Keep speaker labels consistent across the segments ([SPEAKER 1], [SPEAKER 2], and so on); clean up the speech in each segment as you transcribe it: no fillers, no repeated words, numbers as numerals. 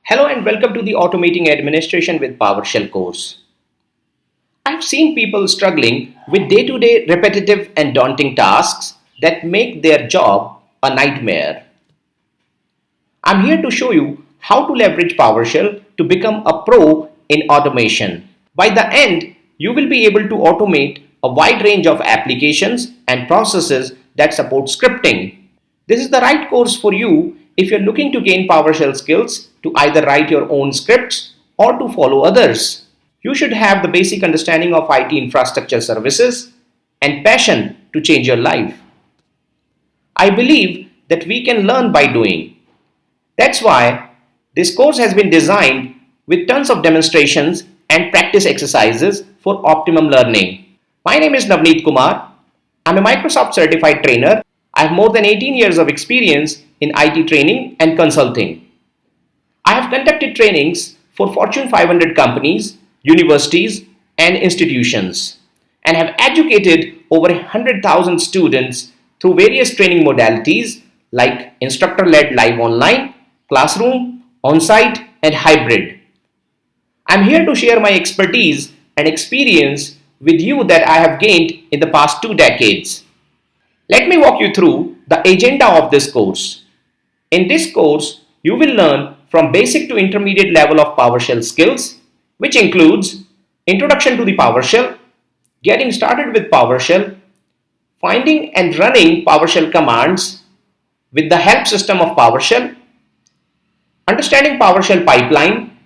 [SPEAKER 1] Hello and welcome to the Automating Administration with PowerShell course. I've seen people struggling with day-to-day repetitive and daunting tasks that make their job a nightmare. I'm here to show you how to leverage PowerShell to become a pro in automation. By the end, you will be able to automate a wide range of applications and processes that support scripting. This is the right course for you if you're looking to gain PowerShell skills to either write your own scripts or to follow others. You should have the basic understanding of IT infrastructure services and passion to change your life. I believe that we can learn by doing. That's why this course has been designed with tons of demonstrations and practice exercises for optimum learning. My name is Navneet Kumar. I'm a Microsoft certified trainer. I have more than 18 years of experience in IT training and consulting. I have conducted trainings for Fortune 500 companies, universities, and institutions, and have educated over 100,000 students through various training modalities like instructor-led live online, classroom, on-site, and hybrid. I'm here to share my expertise and experience with you that I have gained in the past 2 decades. Let me walk you through the agenda of this course. In this course, you will learn from basic to intermediate level of PowerShell skills, which includes introduction to the PowerShell, getting started with PowerShell, finding and running PowerShell commands with the help system of PowerShell, understanding PowerShell pipeline,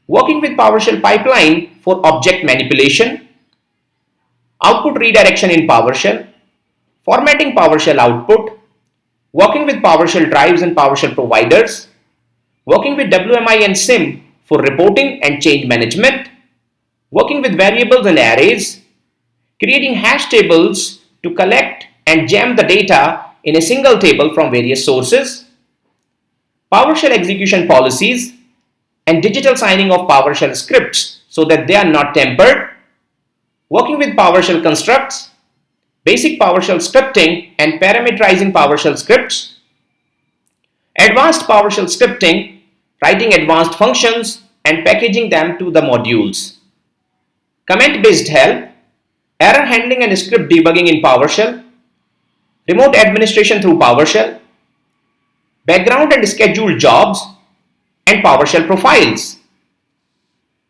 [SPEAKER 1] working with PowerShell pipeline for object manipulation, output redirection in PowerShell, formatting PowerShell output, working with PowerShell drives and PowerShell providers, working with WMI and SIM for reporting and change management, working with variables and arrays, creating hash tables to collect and jam the data in a single table from various sources, PowerShell execution policies, and digital signing of PowerShell scripts so that they are not tampered, working with PowerShell constructs, basic PowerShell scripting and parameterizing PowerShell scripts, advanced PowerShell scripting, writing advanced functions and packaging them to the modules, comment-based help, error handling and script debugging in PowerShell, remote administration through PowerShell, background and scheduled jobs, and PowerShell profiles.